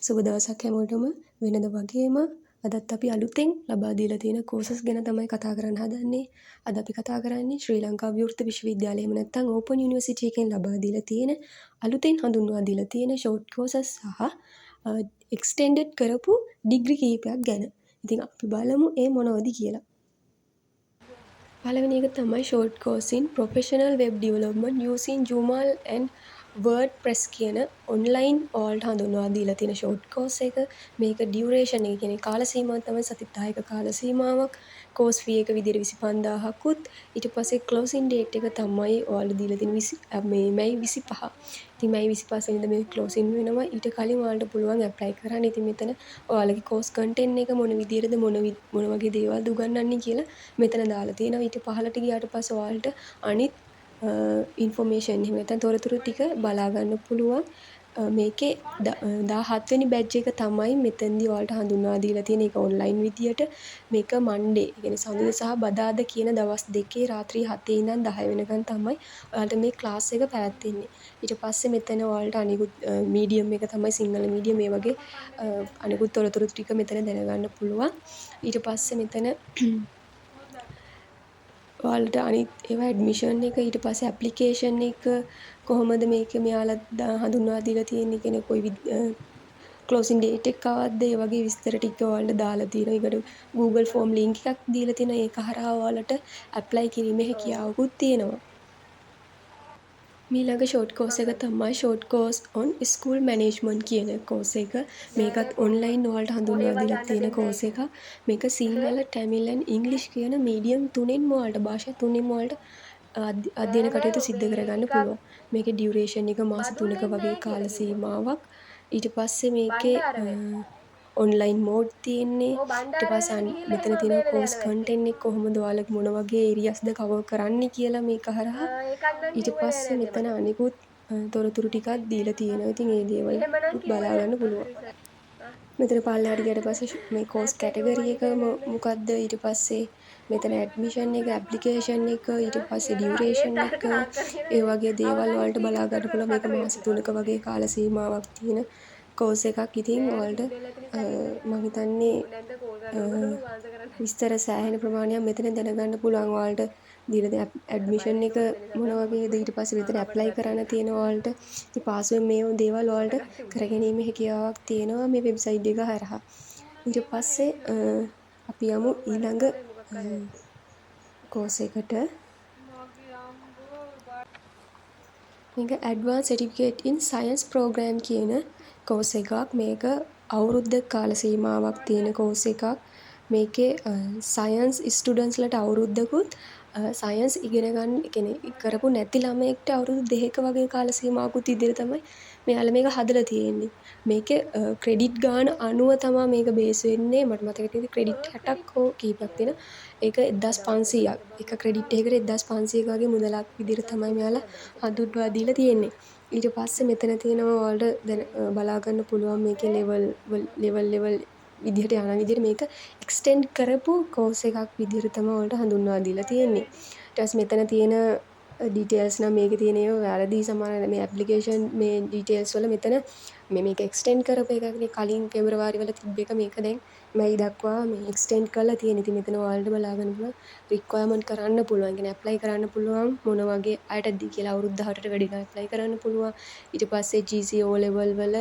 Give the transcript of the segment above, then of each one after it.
සුබ දවසක් හැමෝටම. වෙනද වගේම අදත් අපි අලුතෙන් ලබා දීලා තියෙන කෝසස් ගැන තමයි කතා කරන්න හදන්නේ. අද අපි කතා කරන්නේ ශ්‍රී ලංකා විවෘත විශ්වවිද්‍යාලය එහෙම නැත්නම් ඕපන් යුනිවර්සිටි එකෙන් ලබා දීලා තියෙන අලුතෙන් හඳුන්වා දීලා තියෙන ෂෝට් කෝසස් සහ එක්ස්ටෙන්ඩඩ් කරපු ඩිග්‍රී කීපයක් ගැන. ඉතින් අපි බලමු ඒ මොනවද කියලා. පළවෙනි එක තමයි short course in professional web development using Joomla and WordPress කියන ඔන්ලයින් ඔයාලට හඳුන්වා දීලා තියෙන ෂෝට් කෝස් එක. මේක ඩියුරේෂන් එක කියන්නේ කාල සීමාව තමයි සති 10ක කාල සීමාවක්. කෝස් ෆී එක විදිහට 25000කුත්. ඊට පස්සේ ක්ලෝසින් ඩේට් එක තමයි ඔයාලට දීලා තියෙන මැයි 25. ඉතින් මැයි 25 වෙනිදා මේ ක්ලෝසින් වෙනවා. ඊට කලින් ඔයාලට පුළුවන් ඇප්ලයි කරන්න. ඉතින් මෙතන ඔයාලගේ කෝස් කන්ටෙන්ට් එක මොන විදිහටද මොන වගේ දේවල්ද උගන්වන්නේ කියලා මෙතන දාලා තියෙනවා. ඊට පහළට ගියාට පස්සේ ඔයාලට අනිත් ඉන්ෆෝමේෂන් එහෙම නැත්නම් තොරතුරු ටික බලා ගන්න පුළුවන්. මේකේ 17 වෙනි බැච් එක තමයි මෙතෙන්දී ඔයාලට හඳුන්වා දීලා තියෙන එක ඔන්ලයින් විදියට. මේක මන්ඩේ, ඒ කියන්නේ සඳුදා සහ බදාදා කියන දවස් දෙකේ රාත්‍රී 7 ඉඳන් 10 වෙනකන් තමයි ඔයාලට මේ ක්ලාස් එක පැවැත්වෙන්නේ. ඊට පස්සේ මෙතන ඔයාලට අනිකුත් මීඩියම් එක තමයි සිංහල මීඩියම් මේ වගේ අනිකුත් තොරතුරු ටික මෙතන දැනගන්න පුළුවන්. ඊට පස්සේ මෙතන ඔයාලට අනිත් ඒවා ඇඩ්මිෂන් එක ඊට පස්සේ ඇප්ලිකේෂන් එක කොහොමද මේක මෙයාලා හඳුන්වා දීලා තියෙන්නේ කියන කොයි ක්ලෝසින් ඩේට් එක කවද්ද ඒ වගේ විස්තර ටික ඔයාලට දාලා තියෙනවා. ඒකට Google ෆෝම් ලින්ක් එකක් දීලා තියෙනවා. ඒක හරහා ඔයාලට ඇප්ලයි කිරීමේ හැකියාවකුත් තියෙනවා. මීළඟ ෂෝට් කෝස් එක තමයි short course on school management කියන කෝස් එක. මේකත් ඔන්ලයින් ඔයාලට හඳුන්වා දීලා තියෙන කෝස් එකක්. මේක සිංහල, තමිල් and ඉංග්‍රීසි කියන මීඩියම් තුනෙන්ම ඔයාලට භාෂා තුනෙන්ම ඔයාලට අධ්‍යයන කටයුතු සිද්ධ කරගන්න පුළුවන්. මේකේ ඩියුරේෂන් එක මාස 3ක වගේ කාල සීමාවක්. ඊට පස්සේ මේකේ ඔන්ලයින් මෝඩ් තියෙන්නේ. ඊට පස්සේ මෙතන තියෙන කෝස් කන්ටෙන්ට් එක කොහොමද ඔයාලට මොන වගේ ඒරියාස්ද කවර් කරන්න කියලා මේක හරහා. ඊට පස්සේ මෙතන අනිකුත් තොරතුරු ටිකක් දීලා තියෙනවා. ඉතින් ඒ දේවල් බලා ගන්න පුළුවන්. මෙතන පල්ලෙහාට ගියට පස්සේ මේ කෝස් කැටගරි එක මොකක්ද, ඊට පස්සේ මෙතන ඇඩ්මිෂන් එක, ඇප්ලිකේෂන් එක, ඊට පස්සේ ඩියුරේෂන් එක, ඒ වගේ දේවල් වලට බලා ගන්න පුළුවන්. මේක මාස 3ක වගේ කාල සීමාවක් තියෙන කෝස් එකක්. ඉතින් ඔයාලට මම හිතන්නේ විස්තර සෑහෙන ප්‍රමාණයක් මෙතන දැනගන්න පුළුවන්. ඔයාලට දීලා තියෙන ඇඩ්මිෂන් එක මොන වගේද, ඊට පස්සේ මෙතන ඇප්ලයි කරන්න තියෙන ඔයාලට ඉතින් පාසුවෙන් මේ දේවල් ඔයාලට කරගැනීමේ හැකියාවක් තියෙනවා මේ වෙබ්සයිට් එක හරහා. ඊට පස්සේ අපි යමු ඊළඟ කෝස් එකට. මේක ඇඩ්වාන්ස් සර්ටිෆිකේට් ඉන් සයන්ස් ප්‍රෝග්‍රෑම් කියන කෝස් එකක්. මේක අවුරුද්දක කාල සීමාවක් තියෙන කෝස් එකක්. මේකේ සයන්ස් ස්ටුඩන්ට්ස්ලට අවුරුද්දකුත් සයන්ස් ඉගෙන ගන්න කියන්නේ කරපු නැති ළමයෙක්ට අවුරුදු 2ක වගේ කාල සීමාවකුත් ඉදිරිය තමයි මෙයාලා මේක හදලා තියෙන්නේ. මේකේ ක්‍රෙඩිට් ගාන අනුව තමයි මේක බේස් වෙන්නේ. මට මතක තියෙන්නේ ක්‍රෙඩිට් 60ක් හෝ කීපයක් තියෙනවා. ඒක 1500ක්. එක ක්‍රෙඩිට් එකකට 1500ක වගේ මුදලක් විදිහට තමයි මෙයාලා හඳුන්වා දීලා තියෙන්නේ. ඊට පස්සේ මෙතන තියෙනවා ඔයාලට බලා ගන්න පුළුවන් මේකේ ලෙවල් විදිහට යන විදිහට මේක එක්ස්ටෙන්ඩ් කරපු කෝස් එකක් විදිහට තමයි ඔයාලට හඳුන්වා දීලා තියෙන්නේ. ඊට පස්සේ මෙතන තියෙන ඩීටේල්ස් නම් මේකේ තියෙන ඒවා වැරදි සමහර මේ ඇප්ලිකේෂන් මේ ඩීටේල්ස් වල මෙතන මේක එක්ස්ටෙන්ඩ් කරපු එකක්නේ. කලින් පෙබරවාරි වල තිබ්බ එක මේක දැන් මැයි දක්වා මේ එක්ස්ටෙන්ඩ් කරලා තියෙන. ඉතින් මෙතන ඔයාලට බලා ගන්න පුළුවන් රික්වයර්මන්ට් කරන්න පුළුවන්. කියන්නේ ඇප්ලයි කරන්න පුළුවන් මොන වගේ අයටද කියලා අවුරුදු 18ට වැඩි නම් ඇප්ලයි කරන්න පුළුවන්. ඊට පස්සේ GCE O level වල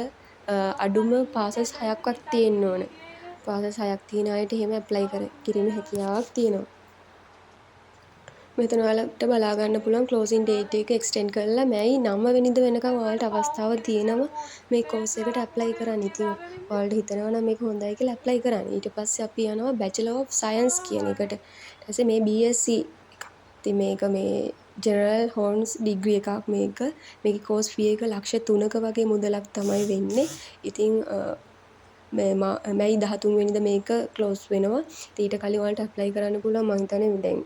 අඩුම පාසස් 6ක්වත් තියෙන්න ඕන. පාසස් 6ක් තියෙන අයට එහෙම ඇප්ලයි කිරීමේ හැකියාවක් තියෙනවා. මෙතන ඔයාලට බලා ගන්න පුළුවන් ක්ලෝසින් ඩේට් එක එක්ස්ටෙන්ඩ් කරලා මැයි 9 වෙනිදා වෙනකන් ඔයාලට අවස්ථාව තියෙනවා මේ කෝස් එකට ඇප්ලයි කරන්න. ඉතින් ඔයාලට හිතනවා නම් මේක හොඳයි කියලා ඇප්ලයි කරන්න. ඊට පස්සේ අපි යනවා බැචලර් ඔෆ් සයන්ස් කියන එකට. ඊට පස්සේ මේ BSc එකක්. ඉතින් මේක මේ ජෙනරල් හෝනර්ස් ඩිග්‍රී එකක් මේක. මේකේ කෝස් ෆී එක ලක්ෂ 3ක වගේ මුදලක් තමයි වෙන්නේ. ඉතින් මැයි 13 වෙනිදා මේක ක්ලෝස් වෙනවා. ඊට කලින් ඔයාලට ඇප්ලයි කරන්න පුළුවන්. මම හිතන්නේ දැන්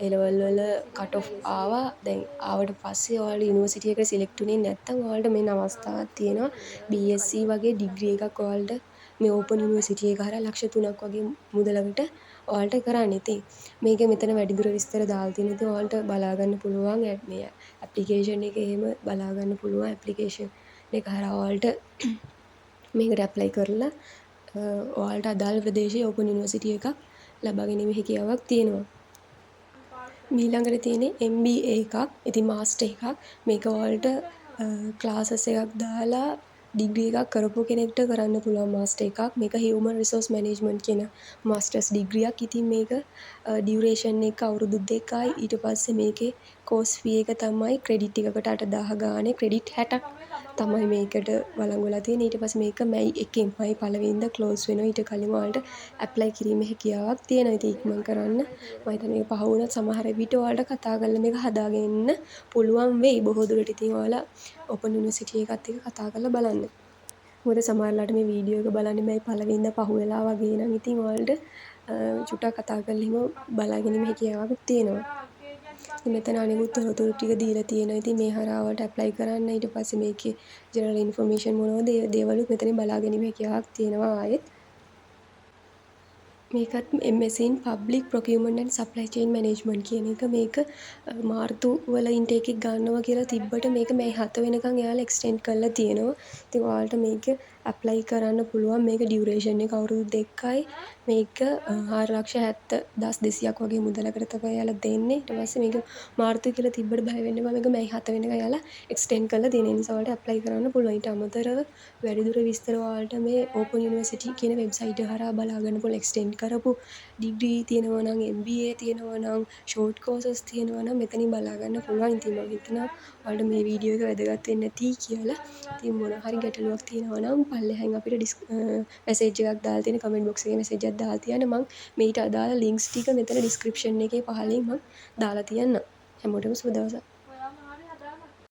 A level වල කට් ඔෆ් ආවා. දැන් ආවට පස්සේ ඔයාලා යුනිවර්සිටි එකට සිලෙක්ට් වුණේ නැත්නම් ඔයාලට මෙන්න අවස්ථාවක් තියෙනවා. BSc වගේ ඩිග්‍රී එකක් ඔයාලට මේ ඕපන් යුනිවර්සිටි එක හරහා ලක්ෂ 3ක් වගේ මුදලකට ඔයාලට කරන්න. ඉතින් මේකේ මෙතන වැඩිදුර විස්තර දාලා තියෙන ඉතින් ඔයාලට බලා ගන්න පුළුවන්. මේ ඇප්ලිකේෂන් එක එහෙම බලා ගන්න පුළුවන්. ඇප්ලිකේෂන් එක හරහා ඔයාලට මේකට ඇප්ලයි කරලා ඔයාලට අදාළ ප්‍රදේශයේ ඕපන් යුනිවර්සිටි එකක් ලබා ගැනීමේ හැකියාවක් තියෙනවා. ඊළඟට තියෙන්නේ MBA එකක්. ඉතින් මාස්ටර් එකක්. මේක ඔයාලට ක්ලාසස් එකක් දාලා ඩිග්‍රී එකක් කරපු කෙනෙක්ට කරන්න පුළුවන් මාස්ටර් එකක්. මේක හියුමන් රිසෝස් මැනේජ්මන්ට් කියන මාස්ටර්ස් ඩිග්‍රියක්. ඉතින් මේක ඩියුරේෂන් එක අවුරුදු 2යි. ඊට පස්සේ මේකේ කෝස් ෆී එක තමයි ක්‍රෙඩිට් එකකට 8000 ගානේ ක්‍රෙඩිට් 60ක් තමයි මේකට වළංගු වෙලා තියෙන්නේ. ඊට පස්සේ මේක මැයි 1යි පළවෙනිදා ක්ලෝස් වෙනවා. ඊට කලින් ඔයාලට ඇප්ලයි කිරීමේ හැකියාවක් තියෙනවා. ඉතින් ඉක්මන් කරන්න. මම හිතන්නේ මේක පහ වුණත් සමහර විට ඔයාලට කතා කරලා මේක හදාගෙන එන්න පුළුවන් වෙයි. බොහෝ දුරට ඉතින් ඔයාලා ඕපන් යුනිවර්සිටි එකත් එක්ක කතා කරලා බලන්න. මොකද සමහරලාට මේ වීඩියෝ එක බලන්නේ මැයි පළවෙනිදා පහ වෙලා වගේ නම් ඉතින් ඔයාලට චුට්ටක් කතා කරලා එහෙම බලාගෙන ඉන්න හැකියාවක් තියෙනවා. ඉතින් මෙතන අනිකුත් තොරතුරු ටික දීලා තියෙනවා. ඉතින් මේ හරහා ඔයාලට ඇප්ලයි කරන්න. ඊට පස්සේ මේකේ ජෙනරල් ඉන්ෆර්මේෂන් මොනවද ඒ දේවලුත් මෙතනින් බලා ගැනීමේ හැකියාවක් තියෙනවා ආයෙත්. මේකත් MSc in Public Procurement and Supply Chain Management කියන එක. මේක මාර්තු වල ඉන්ටේක් එක ගන්නවා කියලා තිබ්බට මේක මැයි 7 වෙනකන් එයාලා එක්ස්ටෙන්ඩ් කරලා තියෙනවා. ඉතින් ඔයාලට මේක ඇප්ලයි කරන්න පුළුවන්. මේක ඩියුරේෂන් එක අවුරුදු 2යි. මේක 4,70,200ක් වගේ මුදලකට තමයි එයාලා දෙන්නේ. ඊට පස්සේ මේක මාර්තු කියලා තිබ්බට බය වෙන්න එපා. මේක මැයි 7 වෙනකන් එයාලා එක්ස්ටෙන්ඩ් කරලා තියෙන නිසා ඔයාලට ඇප්ලයි කරන්න පුළුවන්. ඊට අමතරව වැඩිදුර විස්තර ඔයාලට මේ ඕපන් යුනිවර්සිටි කියන වෙබ්සයිට් එක හරහා බලා ගන්න පුළුවන්. එක්ස්ටෙන්ඩ් කරපු ඩිග්‍රී තියෙනවා නම් MBA තියෙනවා නම් ෂෝට් කෝසස් තියෙනවා නම් මෙතනින් බලා ගන්න පුළුවන්. ඉතින් මම හිතනවා ඔයාලට මේ වීඩියෝ එක වැදගත් වෙන්න ඇති කියලා. ඉතින් මොන හරි ගැටලුවක් තියෙනවා නම් පල්ලෙහාන් අපිට මැසේජ් එකක් දාලා තියෙන කමෙන්ට් බොක්ස් එකේ මැසේජ් එකක් දාලා තියන්න. මම මේට අදාළ ලින්ක්ස් ටික මෙතන ඩිස්ක්‍රිප්ෂන් එකේ පහලින් මම දාලා තියන්නම්. හැමෝටම සුබ දවසක්.